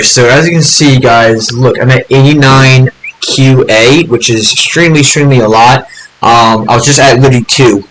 Alright, so as you can see, guys, look, I'm at 89 QA, which is extremely a lot. I was just at literally 2.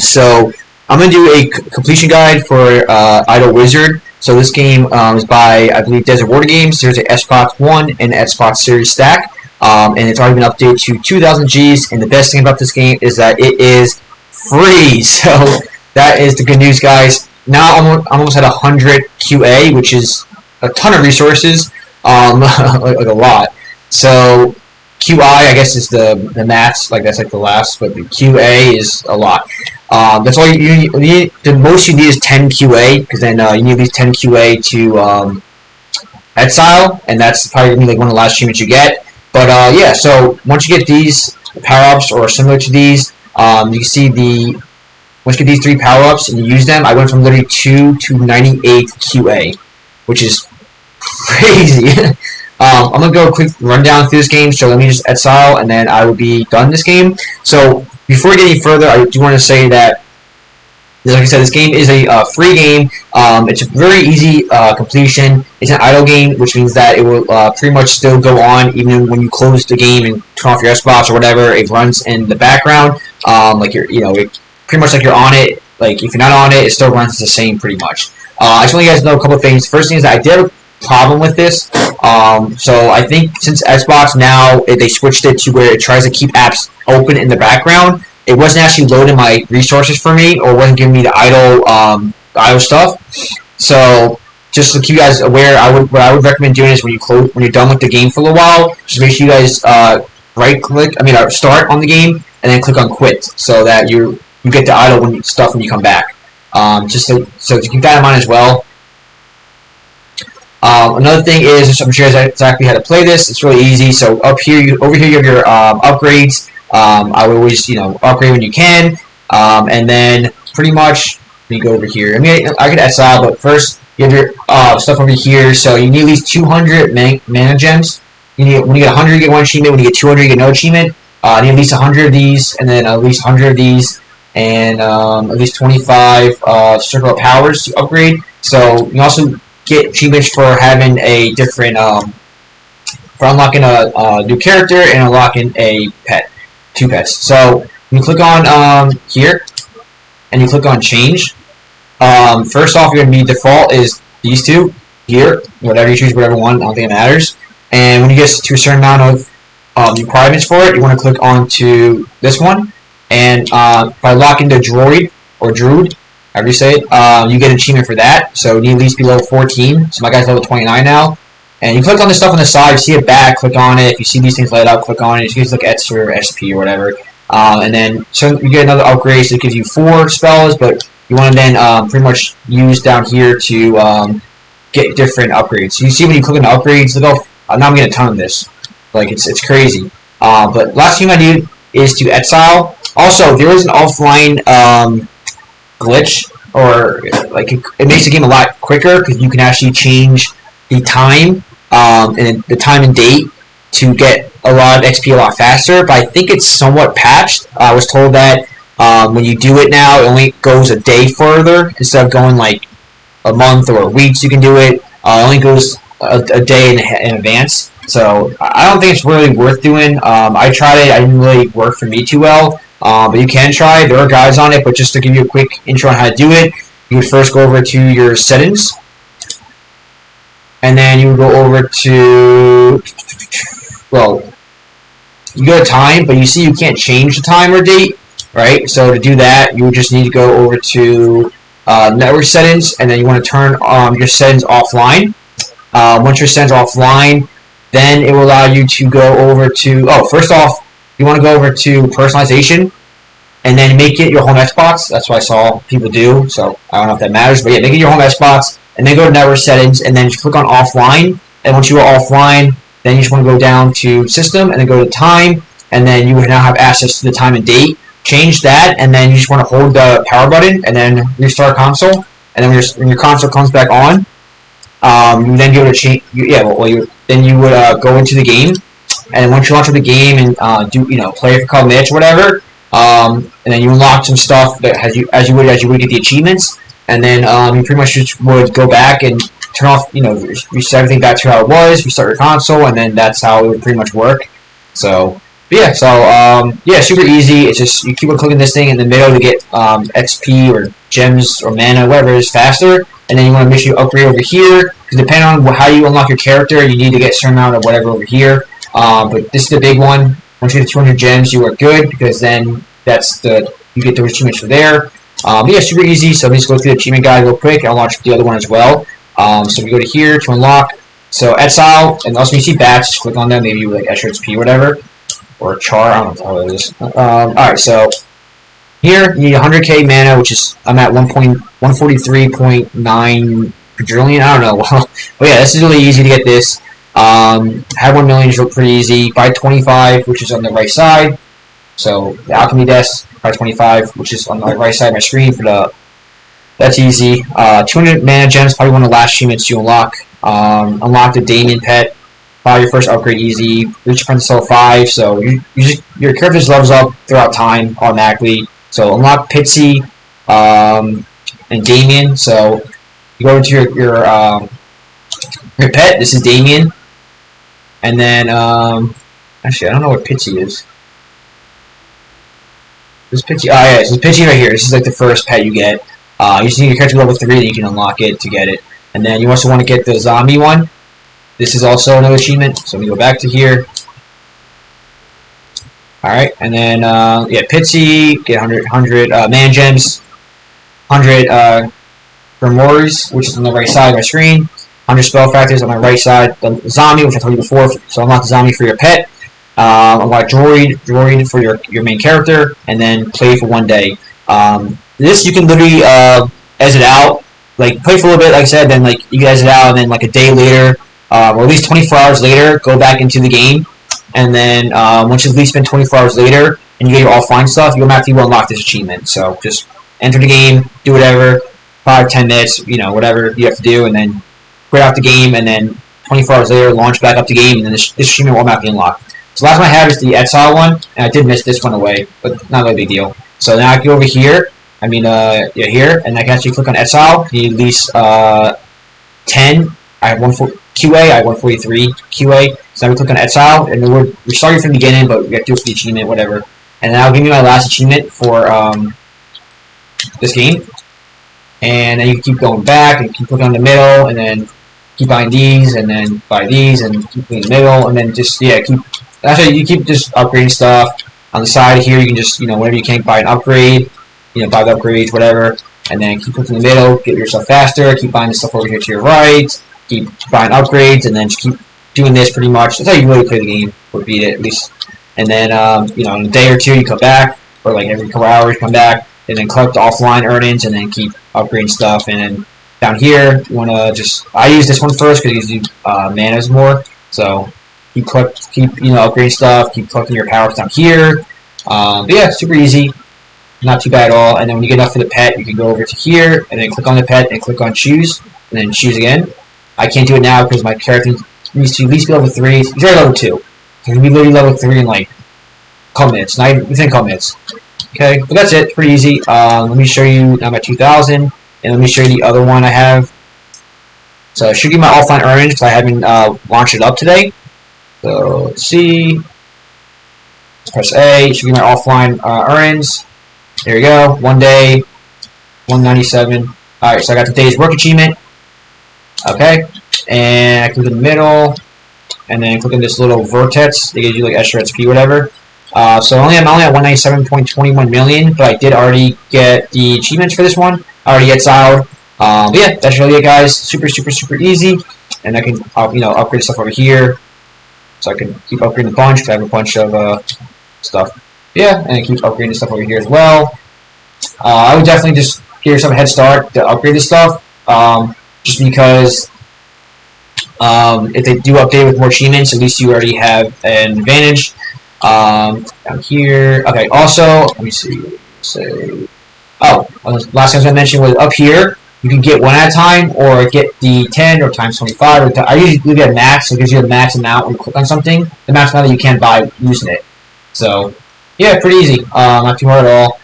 So I'm going to do a completion guide for Idle Wizard. So this game is by, I believe, Desert Water Games. There's an Xbox One and Xbox Series stack. And it's already been updated to 2,000 Gs. And the best thing about this game is that it is free. So that is the good news, guys. Now I'm almost at 100 QA, which is a ton of resources, like a lot. So QI, I guess, is the max, like that's like the last, but the QA is a lot. That's all you need. The most you need is 10 QA, because then you need at least 10 QA to Exile, and that's probably gonna be like one of the last achievements you get. But yeah, so once you get these power-ups or similar to these, you can see once you get these 3 power-ups and you use them, I went from literally 2 to 98 QA, which is crazy. I'm going to go a quick rundown through this game, so let me just Exile, and then I will be done this game. So, before we get any further, I do want to say that, like I said, this game is a free game. It's a very easy completion. It's an idle game, which means that it will pretty much still go on, even when you close the game and turn off your Xbox or whatever. It runs in the background, like pretty much like you're on it. Like, if you're not on it, it still runs the same, pretty much. I just want you guys to know a couple of things. First thing is that I did have a problem with this. So I think since Xbox now, they switched it to where it tries to keep apps open in the background. It wasn't actually loading my resources for me, or wasn't giving me the idle stuff. So just to keep you guys aware, what I would recommend doing is when you're done with the game for a little while, just make sure you guys start on the game and then click on quit, so that you get the idle stuff when you come back. Just so to keep that in mind as well. Another thing is, I'm sure you guys exactly how to play this. It's really easy. So over here you have your upgrades. I would always upgrade when you can, and then pretty much let me go over here. I mean, I could Exile, but first you have your stuff over here. So you need at least 200 mana gems. When you get 100, you get 1 achievement. When you get 200, you get no achievement. You need at least 100 of these, and then at least 100 of these, and at least 25 circle of powers to upgrade. So you also get achievements for having a different, for unlocking a new character and unlocking a pet, 2 pets. So you click on here, and you click on change. First off, you're gonna be default is these 2 here. Whatever you choose, whatever one, I don't think it matters. And when you get to a certain amount of requirements for it, you want to click onto this one. And by locking the droid or druid, however you say it, you get an achievement for that. So you need at least be level 14. So my guy's level 29 now. And you click on the stuff on the side, you see it back, click on it. If you see these things laid out, click on it. You can click X or SP or whatever. And then so you get another upgrade, so it gives you 4 spells, but you want to then pretty much use down here to get different upgrades. So you see when you click on the upgrades, look how, now I'm getting a ton of this. Like, it's crazy. But last thing I do is to Exile. Also, there is an offline glitch, or like it makes the game a lot quicker, because you can actually change the time and the time and date to get a lot of XP a lot faster. But I think it's somewhat patched. I was told that when you do it now, it only goes a day further instead of going like a month or weeks. You can do it. It only goes a day in advance. So I don't think it's really worth doing. I tried it. It didn't really work for me too well. But you can try. There are guides on it. But just to give you a quick intro on how to do it, you would first go over to your settings, and then you would go over to, well, you go to time, but you see you can't change the time or date, right? So to do that, you would just need to go over to network settings, and then you want to turn your settings offline. Once your settings are offline, then it will allow you to go over to, first off, you want to go over to personalization, and then make it your home Xbox. That's what I saw people do, so I don't know if that matters, but yeah, make it your home Xbox, and then go to network settings, and then just click on offline, and once you are offline, then you just want to go down to system, and then go to time, and then you would now have access to the time and date. Change that, and then you just want to hold the power button, and then restart console, and then when your console comes back on, you then go to change. Then you would go into the game, and once you launch the game and play for a couple minutes or whatever, and then you unlock some stuff that as you would get the achievements, and then you pretty much just would go back and turn off, reset everything back to how it was, restart your console, and then that's how it would pretty much work. So, yeah, yeah, super easy. It's just, you keep on clicking this thing in the middle to get XP or gems or mana, whatever it is, faster. And then you want to make sure you upgrade over here, because depending on how you unlock your character, you need to get a certain amount of whatever over here. But this is the big one. Once you get 200 gems, you are good, because then you get those achievements for there. But yeah, super easy. So let me just go through the achievement guide real quick. I'll launch the other one as well. So we go to here to unlock. So Exile, and also you see bats, just click on them, maybe like extra XP or whatever. Or Char, I don't know what it is. Alright, so here you need 100k mana, which is, I'm at 143.9 quadrillion, I don't know. But yeah, this is really easy to get this. Have 1 million is pretty easy. Buy 25, which is on the right side. So the alchemy desk, buy 25, which is on the right side of my screen for the. That's easy. 200 mana gems, probably one of the last achievements you unlock. Unlock the Damien pet. Buy your first upgrade easy. Reach Princess level 5, so your character just levels up throughout time automatically. So unlock Pitsy and Damien. So you go into your pet. This is Damien, and then actually I don't know what Pitsy is. This Pitsy. Oh yeah, this is Pitsy right here. This is like the first pet you get. You just need your character level 3, then you can unlock it to get it. And then you also want to get the zombie one. This is also another achievement, so we go back to here. Alright, and then, yeah, Pitsy, get 100 man gems, 100 Grimoires, which is on the right side of my screen, 100 spell factors on my right side, the zombie, which I told you before, so unlock the zombie for your pet, unlock droid for your main character, and then play for 1 day. This you can literally exit out, like play for a little bit, like I said, then like you can exit out, and then like a day later, or at least 24 hours later, go back into the game, and then once you at least spend 24 hours later, and you get your offline stuff, you automatically will unlock this achievement. So just enter the game, do whatever, 5-10 minutes, whatever you have to do, and then quit out the game, and then 24 hours later, launch back up the game, and then this achievement will automatically unlock. So last one I have is the Exile one, and I did miss this one away, but not really a big deal. So now I can go over here, yeah, here, and I can actually click on Exile. You need at least 10. I have QA, I have 143 QA. So now we click on Exile, and then we're starting from the beginning, but we have to do it for the achievement, whatever. And then I'll give you my last achievement for this game. And then you can keep going back, and keep clicking on the middle, and then keep buying these, and then buy these, and keep in the middle, and then just, yeah, actually, you keep just upgrading stuff. On the side here, you can just, whenever you can, buy an upgrade, buy the upgrades, whatever, and then keep clicking in the middle, get yourself faster, keep buying the stuff over here to your right, keep buying upgrades, and then just keep doing this pretty much. That's how you really play the game, or beat it, at least. And then, in a day or two, you come back, or like every couple hours, you come back, and then collect the offline earnings, and then keep upgrading stuff. And then down here, you want to just, I use this one first, because it gives you manas more, so keep upgrading stuff, keep collecting your powers down here. But yeah, super easy. Not too bad at all. And then when you get enough for the pet, you can go over to here, and then click on the pet, and click on choose, and then choose again. I can't do it now because my character needs to at least be level 3. He's already level 2. So he'll be literally level 3 in like a couple minutes, not even within a couple minutes. Okay, but that's it. Pretty easy. Let me show you. I'm at 2,000, and let me show you the other one I have. So I should give my offline earnings because I haven't launched it up today. So let's see. Let's press A. Should give my offline earnings. There you go. 1 day, 197. All right, so I got the day's work achievement. Okay, and I click in the middle, and then click on this little vortex. It gives you like extra XP, whatever. So I'm only at 197.21 million, but I did already get the achievements for this one. I already exiled. But yeah, that's really it, guys. Super easy, and I can upgrade stuff over here, so I can keep upgrading a bunch. Cause I have a bunch of stuff. Yeah, and I keep upgrading stuff over here as well. I would definitely just give yourself a head start to upgrade this stuff. Just because if they do update with more achievements, at least you already have an advantage. Down here. Okay, also, let me see. Oh, last thing I was going to mention was up here, you can get one at a time, or get the 10 or times 25. Or I usually leave it at max, so it gives you a max amount when you click on something. The max amount that you can buy using it. So, yeah, pretty easy. Not too hard at all.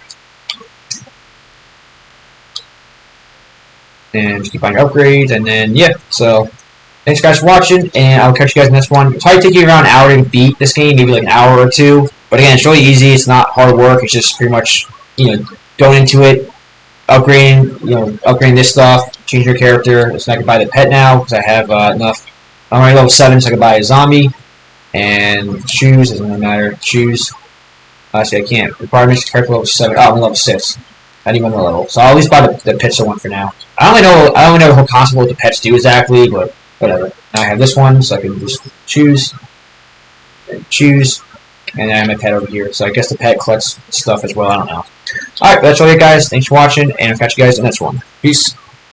and just keep buying your upgrades, and then yeah. So thanks guys for watching, and I'll catch you guys in the next one. It'll probably take you around an hour to beat this game, maybe like an hour or two. But again, it's really easy. It's not hard work. It's just pretty much going into it, upgrading this stuff, change your character. So I can buy the pet now because I have enough. I'm already level 7, so I can buy a zombie and choose. Doesn't really matter. Choose. See, I can't. Requirements character level 7. Oh, I'm level 6. Not even one level. So I'll at least buy the pistol one for now. I don't really know the whole concept of what the pets do exactly, but whatever. Now I have this one, so I can just choose, and choose, and then I have my pet over here. So I guess the pet collects stuff as well. I don't know. Alright, that's all it, guys. Thanks for watching, and I'll catch you guys in the next one. Peace.